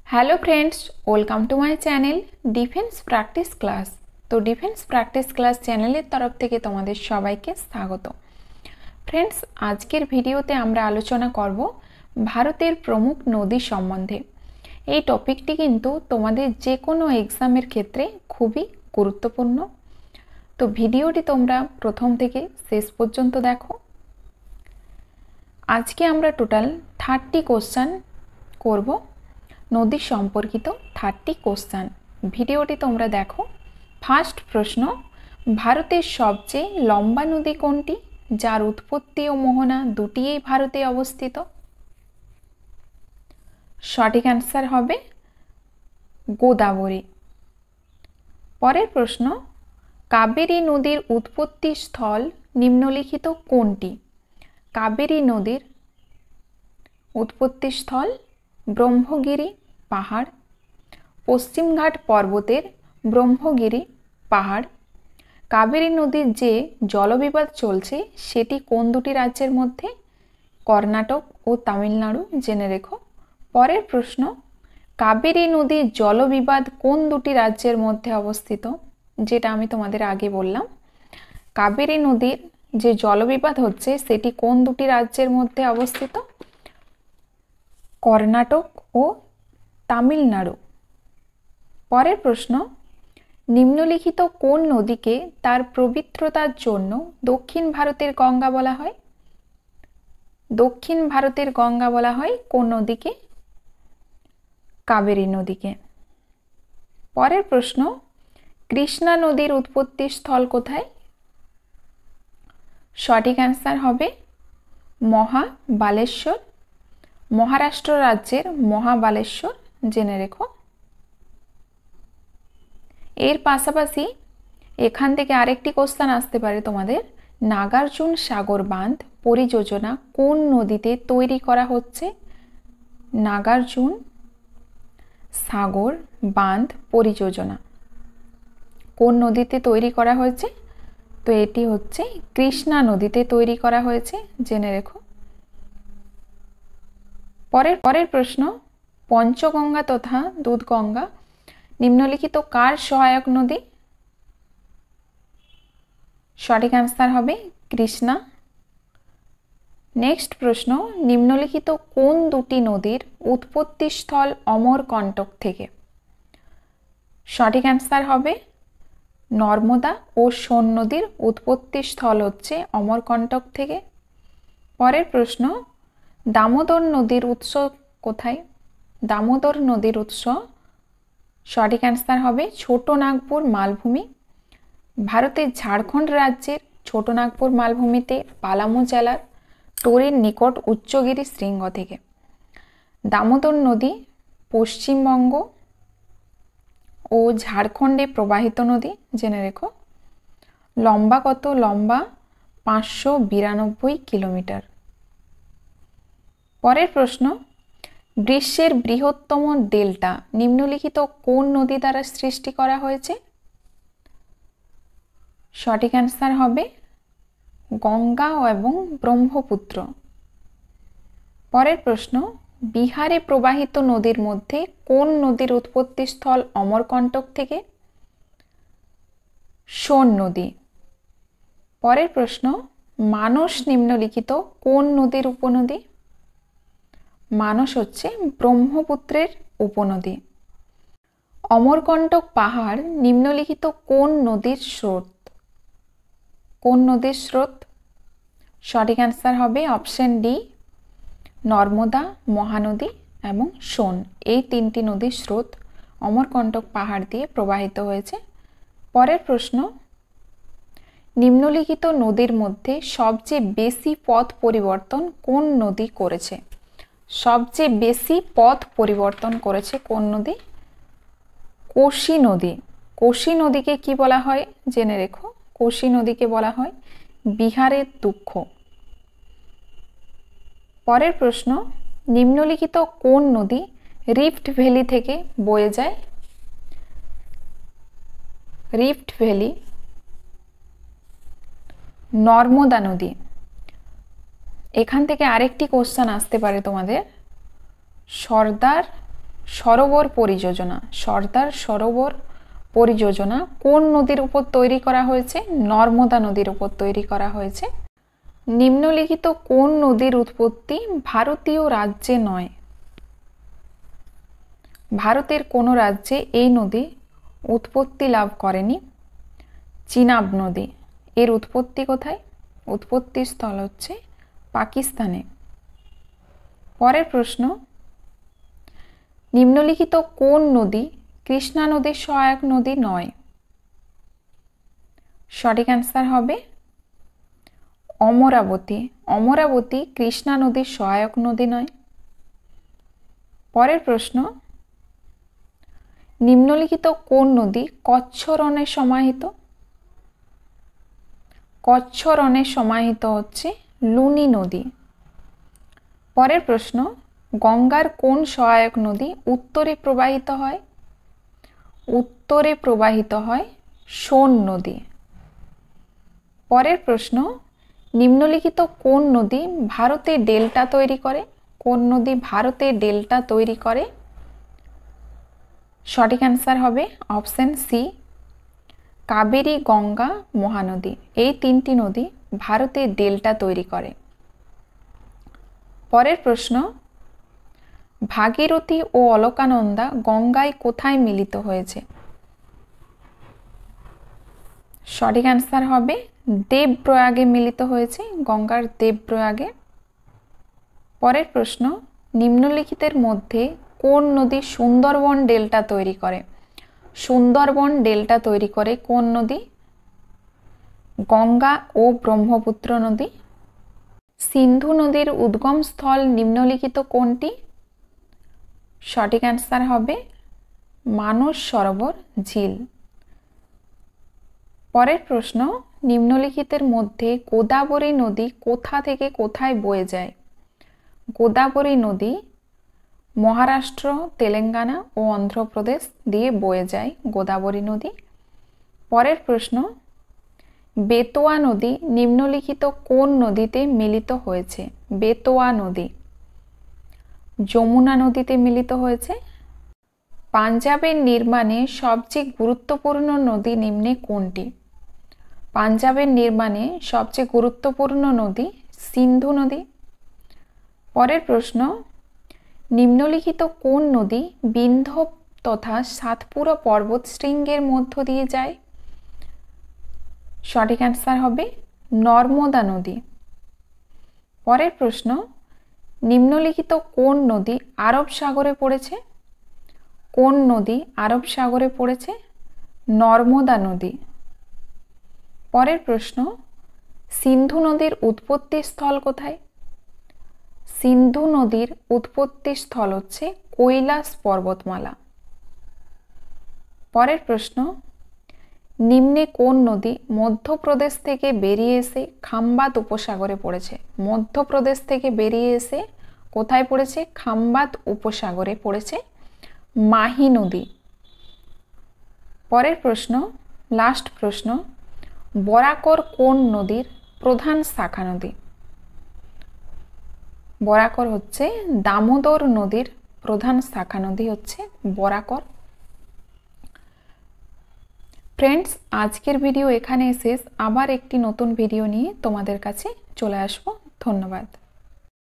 Hello friends, welcome to my channel defence practice class. तो defence practice class channel तरफ থেকে তোমাদের সবাইকে স্বাগত। फ्रेंड्स, आजकेर ভিডিওতে আমরা আলোচনা করব ভারতের প্রমুখ নদী সম্বন্ধে। এই টপিকটি কিন্তু তোমাদের যে কোনো এক্সামের ক্ষেত্রে খুবই গুরুত্বপূর্ণ। তো ভিডিওটি তোমরা প্রথম থেকে শেষ পর্যন্ত দেখো। আজকে আমরা টোটাল 30 কোশ্চেন করব। नदी सम्पर्कित 30 कोश्चन भिडियोटी तोमरा देखो। फार्स्ट प्रश्न, भारतेर सबचेये लम्बा नदी कोनटी जार उत्पत्ति और मोहना दुटिई भारते अवस्थित? सठिक आंसर हबे गोदावरी। परेर प्रश्न, कावेरी नदीर उत्पत्ति स्थल निम्नलिखित कोनटी? कावेरी नदीर उत्पत्ति स्थल ब्रह्मगिरी पहाड़, पश्चिमघाट पर्वतेर ब्रह्मगिरी पहाड़। कावेरी नदीर जे जलविवाद चलছে সেটি কোন দুটি রাজ্যের মধ্যে? কর্ণাটক ও তামিলনাড়ু। জেনে রেখো। পরের প্রশ্ন, কাবেরী নদীর জলবিবাদ কোন দুটি রাজ্যের মধ্যে অবস্থিত? যেটা আমি তোমাদের আগে বললাম, কাবেরী নদীর যে জলবিবাদ হচ্ছে সেটি কোন দুটি রাজ্যের মধ্যে অবস্থিত? কর্ণাটক ও তামিলনাড়ু। পরের প্রশ্ন, নিম্নলিখিত কোন নদীকে তার পবিত্রতার জন্য দক্ষিণ ভারতের গঙ্গা বলা হয়? দক্ষিণ ভারতের গঙ্গা বলা হয় কোন নদীকে? কাবেরী নদীকে। পরের প্রশ্ন, কৃষ্ণা নদীর উৎপত্তি স্থল কোথায়? সঠিক অ্যান্সার হবে মহাবালেশ্বর। মহারাষ্ট্র রাজ্যের মহাবালেশ্বর। জেনে রেখো। এর পাশাপাশি এখান থেকে আরেকটি কোশ্চেন আসতে পারে তোমাদের, নাগার্জুন সাগর বাঁধ পরিযোজনা কোন নদীতে তৈরি করা হচ্ছে? নাগার্জুন সাগর বাঁধ পরিযোজনা কোন নদীতে তৈরি করা হয়েছে? তো এটি হচ্ছে কৃষ্ণা নদীতে তৈরি করা হয়েছে। জেনে রেখো। পরের প্রশ্ন, পঞ্চগঙ্গা তথা দুধগঙ্গা নিম্নলিখিত কার সহায়ক নদী? সঠিক অ্যান্সার হবে কৃষ্ণা। নেক্সট প্রশ্ন, নিম্নলিখিত কোন দুটি নদীর উৎপত্তি স্থল অমরকণ্টক থেকে? সঠিক অ্যান্সার হবে নর্মদা ও সোন নদীর উৎপত্তি স্থল হচ্ছে অমরকণ্টক থেকে। পরের প্রশ্ন, দামোদর নদীর উৎস কোথায়? দামোদর নদীর উৎস সঠিক অ্যান্সার হবে ছোট নাগপুর মালভূমি। ভারতের ঝাড়খণ্ড রাজ্যের ছোট নাগপুর মালভূমিতে পালামু জেলার টোরির নিকট উচ্চগিরি শৃঙ্গ থেকে। দামোদর নদী পশ্চিমবঙ্গ ও ঝাড়খণ্ডে প্রবাহিত নদী। জেনে রেখো। লম্বা কত? লম্বা 592 কিলোমিটার। পরের প্রশ্ন, বিশ্বের বৃহত্তম ডেল্টা নিম্নলিখিত কোন নদী দ্বারা সৃষ্টি করা হয়েছে? সঠিক অ্যান্সার হবে গঙ্গা এবং ব্রহ্মপুত্র। পরের প্রশ্ন, বিহারে প্রবাহিত নদীর মধ্যে কোন নদীর উৎপত্তি স্থল অমরকণ্টক থেকে? সোন নদী। পরের প্রশ্ন, মানস নিম্নলিখিত কোন নদীর উপনদী? মানস হচ্ছে ব্রহ্মপুত্রের উপনদী। অমরকণ্টক পাহাড় নিম্নলিখিত কোন নদীর স্রোত? কোন নদীর স্রোত? সঠিক অ্যান্সার হবে অপশন ডি, নর্মদা, মহানদী এবং সোন। এই তিনটি নদীর স্রোত অমরকণ্টক পাহাড় দিয়ে প্রবাহিত হয়েছে। পরের প্রশ্ন, নিম্নলিখিত নদীর মধ্যে সবচেয়ে বেশি পথ পরিবর্তন কোন নদী করেছে? সবচেয়ে বেশি পথ পরিবর্তন করেছে কোন নদী? কোশি নদী। কোশি নদীকে কি বলা হয়? জেনে রেখো। কোশি নদীকে বলা হয় বিহারের দুঃখ। পরের প্রশ্ন, নিম্নলিখিত কোন নদী রিফট ভ্যালি থেকে বয়ে যায়? রিফট ভ্যালি নর্মদা নদী। এখান থেকে আরেকটি কোশ্চেন আসতে পারে তোমাদের, সর্দার সরোবর পরিযোজনা, সর্দার সরোবর পরিযোজনা কোন নদীর উপর তৈরি করা হয়েছে? নর্মদা নদীর উপর তৈরি করা হয়েছে। নিম্নলিখিত কোন নদীর উৎপত্তি ভারতীয় রাজ্যে নয়? ভারতের কোনো রাজ্যে এই নদী উৎপত্তি লাভ করেনি। চিনাব নদী, এর উৎপত্তি কোথায়? উৎপত্তি স্থল হচ্ছে পাকিস্তানে। পরের প্রশ্ন, নিম্নলিখিত কোন নদী কৃষ্ণা নদীর সহায়ক নদী নয়? সঠিক অ্যান্সার হবে অমরাবতী। অমরাবতী কৃষ্ণা নদীর সহায়ক নদী নয়। পরের প্রশ্ন, নিম্নলিখিত কোন নদী কচ্ছ রণে সমাহিত? কচ্ছ রণে সমাহিত হচ্ছে লুনি নদী। পরের প্রশ্ন, গঙ্গার কোন সহায়ক নদী উত্তরে প্রবাহিত হয়? উত্তরে প্রবাহিত হয় সোন নদী। পরের প্রশ্ন, নিম্নলিখিত কোন নদী ভারতে ডেল্টা তৈরি করে? কোন নদী ভারতে ডেল্টা তৈরি করে? সঠিক অ্যান্সার হবে অপশন সি, কাবেরী, গঙ্গা, মহানদী। এই তিনটি নদী ভারতে ডেল্টা তৈরি করে। পরের প্রশ্ন, ভাগীরথী ও অলকানন্দা গঙ্গায় কোথায় মিলিত হয়েছে? সঠিক অ্যান্সার হবে দেবপ্রয়াগে মিলিত হয়েছে, গঙ্গার দেবপ্রয়াগে। পরের প্রশ্ন, নিম্নলিখিতের মধ্যে কোন নদী সুন্দরবন ডেল্টা তৈরি করে? সুন্দরবন ডেল্টা তৈরি করে কোন নদী? গঙ্গা ও ব্রহ্মপুত্র নদী। সিন্ধু নদীর উদ্গম স্থল নিম্নলিখিত কোনটি? সঠিক অ্যান্সার হবে মানস সরোবর ঝিল। পরের প্রশ্ন, নিম্নলিখিতের মধ্যে গোদাবরী নদী কোথা থেকে কোথায় বয়ে যায়? গোদাবরী নদী মহারাষ্ট্র, তেলেঙ্গানা ও অন্ধ্রপ্রদেশ দিয়ে বয়ে যায় গোদাবরী নদী। পরের প্রশ্ন, বেতোয়া নদী নিম্নলিখিত কোন নদীতে মিলিত হয়েছে? বেতোয়া নদী যমুনা নদীতে মিলিত হয়েছে। পাঞ্জাবের নির্মাণে সবচেয়ে গুরুত্বপূর্ণ নদী নিম্নে কোনটি? পাঞ্জাবের নির্মাণে সবচেয়ে গুরুত্বপূর্ণ নদী সিন্ধু নদী। পরের প্রশ্ন, নিম্নলিখিত কোন নদী বিন্ধ্য তথা সাতপুরা পর্বত শৃঙ্গের মধ্য দিয়ে যায়? সঠিক অ্যান্সার হবে নর্মদা নদী। পরের প্রশ্ন, নিম্নলিখিত কোন নদী আরব সাগরে পড়েছে? কোন নদী আরব সাগরে পড়েছে? নর্মদা নদী। পরের প্রশ্ন, সিন্ধু নদীর উৎপত্তি স্থল কোথায়? সিন্ধু নদীর উৎপত্তি স্থল হচ্ছে কৈলাস পর্বতমালা। পরের প্রশ্ন, নিম্নে কোন নদী মধ্যপ্রদেশ থেকে বেরিয়ে এসে খাম্বাত উপসাগরে পড়েছে? মধ্যপ্রদেশ থেকে বেরিয়ে এসে কোথায় পড়েছে? খাম্বাত উপসাগরে পড়েছে মাহি নদী। পরের প্রশ্ন, লাস্ট প্রশ্ন, বরাকর কোন নদীর প্রধান শাখা নদী? বরাকর হচ্ছে দামোদর নদীর প্রধান শাখা নদী হচ্ছে বরাকর। ফ্রেন্ডস, আজকের ভিডিও এখানে শেষ। আবার একটি নতুন ভিডিও নিয়ে তোমাদের কাছে চলে আসবো। ধন্যবাদ।